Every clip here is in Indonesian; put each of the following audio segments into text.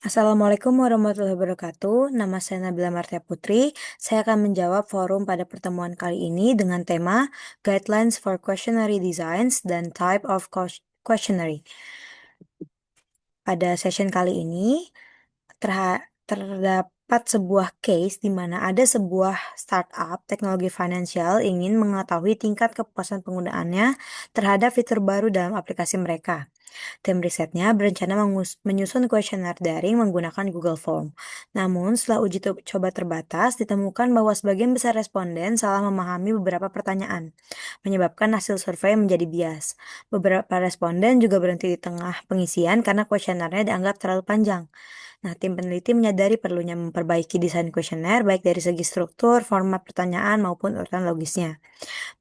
Assalamualaikum warahmatullahi wabarakatuh. Nama saya Nabila Martia Putri. Saya akan menjawab forum pada pertemuan kali ini dengan tema Guidelines for Questionnaire Designs dan Type of Questionnaire. Pada session kali ini terdapat sebuah case di mana ada sebuah startup teknologi finansial ingin mengetahui tingkat kepuasan penggunaannya terhadap fitur baru dalam aplikasi mereka. Tim risetnya berencana menyusun kuesioner daring menggunakan Google Form. Namun, setelah uji coba terbatas, ditemukan bahwa sebagian besar responden salah memahami beberapa pertanyaan, menyebabkan hasil survei menjadi bias. Beberapa responden juga berhenti di tengah pengisian karena kuesionernya dianggap terlalu panjang. Nah, tim peneliti menyadari perlunya memperbaiki desain kuesioner baik dari segi struktur, format pertanyaan, maupun urutan logisnya.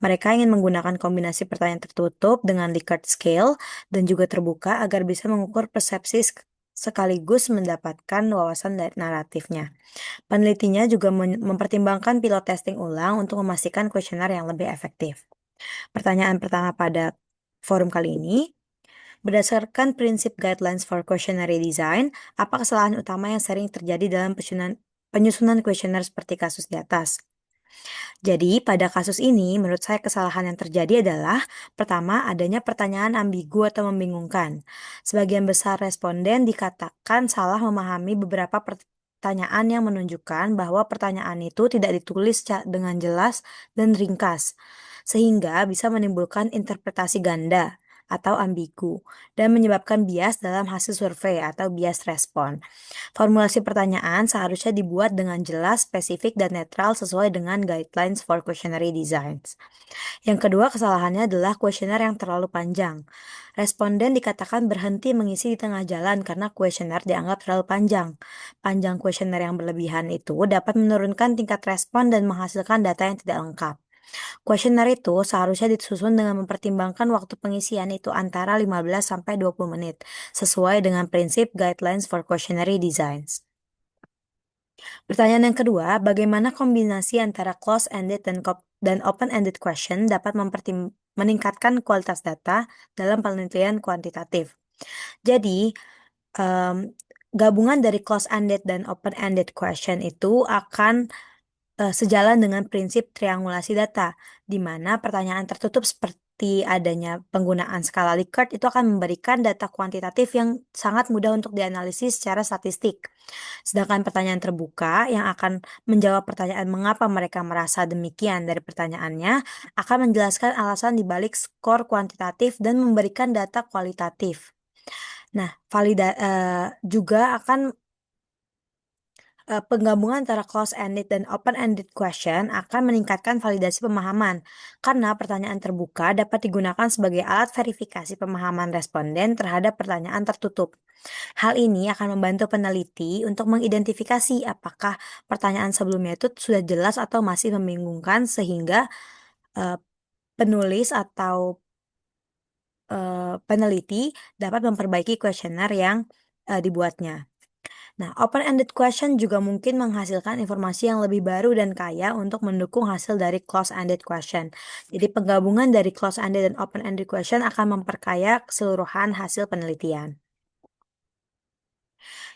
Mereka ingin menggunakan kombinasi pertanyaan tertutup dengan Likert scale dan juga terbuka agar bisa mengukur persepsi sekaligus mendapatkan wawasan dari naratifnya. Penelitinya juga mempertimbangkan pilot testing ulang untuk memastikan kuesioner yang lebih efektif. Pertanyaan pertama pada forum kali ini, berdasarkan prinsip Guidelines for Questionnaire Design, apa kesalahan utama yang sering terjadi dalam penyusunan kuesioner seperti kasus di atas? Jadi, pada kasus ini, menurut saya kesalahan yang terjadi adalah pertama, adanya pertanyaan ambigu atau membingungkan. Sebagian besar responden dikatakan salah memahami beberapa pertanyaan yang menunjukkan bahwa pertanyaan itu tidak ditulis dengan jelas dan ringkas, sehingga bisa menimbulkan interpretasi ganda atau ambigu dan menyebabkan bias dalam hasil survei atau bias respon. Formulasi pertanyaan seharusnya dibuat dengan jelas, spesifik, dan netral sesuai dengan Guidelines for Questionnaire Designs. Yang kedua kesalahannya adalah kuesioner yang terlalu panjang. Responden dikatakan berhenti mengisi di tengah jalan karena kuesioner dianggap terlalu panjang. Panjang kuesioner yang berlebihan itu dapat menurunkan tingkat respon dan menghasilkan data yang tidak lengkap. Kuesioner itu seharusnya disusun dengan mempertimbangkan waktu pengisian itu antara 15 sampai 20 menit, sesuai dengan prinsip Guidelines for Questionnaire Designs. Pertanyaan yang kedua, bagaimana kombinasi antara close-ended dan open-ended question dapat meningkatkan kualitas data dalam penelitian kuantitatif? Jadi, gabungan dari close-ended dan open-ended question itu akan sejalan dengan prinsip triangulasi data, di mana pertanyaan tertutup seperti adanya penggunaan skala Likert itu akan memberikan data kuantitatif yang sangat mudah untuk dianalisis secara statistik. Sedangkan pertanyaan terbuka yang akan menjawab pertanyaan mengapa mereka merasa demikian dari pertanyaannya, akan menjelaskan alasan dibalik skor kuantitatif dan memberikan data kualitatif. Nah, juga akan penggabungan antara close-ended dan open-ended question akan meningkatkan validasi pemahaman, karena pertanyaan terbuka dapat digunakan sebagai alat verifikasi pemahaman responden terhadap pertanyaan tertutup. Hal ini akan membantu peneliti untuk mengidentifikasi apakah pertanyaan sebelumnya itu sudah jelas atau masih membingungkan sehingga uh, penulis atau peneliti dapat memperbaiki kuesioner yang dibuatnya. Nah, open-ended question juga mungkin menghasilkan informasi yang lebih baru dan kaya untuk mendukung hasil dari close-ended question. Jadi, penggabungan dari close-ended dan open-ended question akan memperkaya keseluruhan hasil penelitian.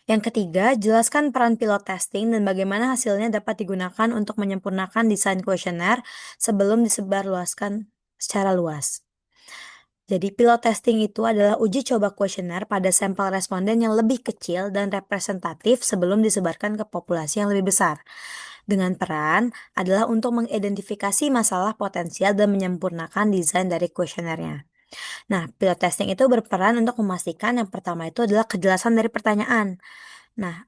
Yang ketiga, jelaskan peran pilot testing dan bagaimana hasilnya dapat digunakan untuk menyempurnakan desain kuesioner sebelum disebarluaskan secara luas. Jadi pilot testing itu adalah uji coba kuesioner pada sampel responden yang lebih kecil dan representatif sebelum disebarkan ke populasi yang lebih besar. Dengan peran adalah untuk mengidentifikasi masalah potensial dan menyempurnakan desain dari kuesionernya. Nah, pilot testing itu berperan untuk memastikan yang pertama itu adalah kejelasan dari pertanyaan. Nah,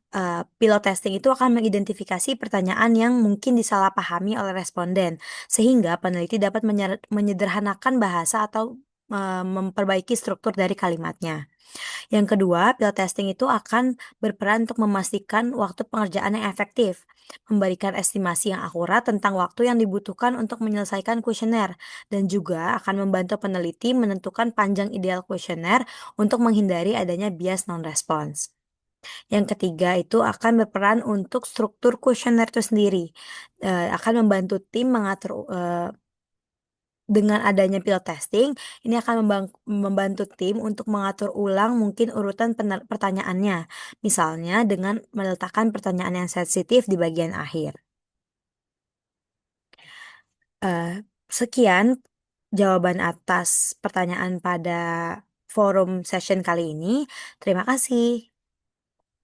pilot testing itu akan mengidentifikasi pertanyaan yang mungkin disalahpahami oleh responden, sehingga peneliti dapat menyederhanakan bahasa atau memperbaiki struktur dari kalimatnya. Yang kedua, pilot testing itu akan berperan untuk memastikan waktu pengerjaan yang efektif, memberikan estimasi yang akurat tentang waktu yang dibutuhkan untuk menyelesaikan kuesioner, dan juga akan membantu peneliti menentukan panjang ideal kuesioner untuk menghindari adanya bias non-response. Yang ketiga itu akan berperan untuk struktur kuesioner itu sendiri, akan membantu tim mengatur Dengan adanya field testing, ini akan membantu tim untuk mengatur ulang mungkin urutan pertanyaannya. Misalnya dengan meletakkan pertanyaan yang sensitif di bagian akhir. Sekian jawaban atas pertanyaan pada forum session kali ini. Terima kasih.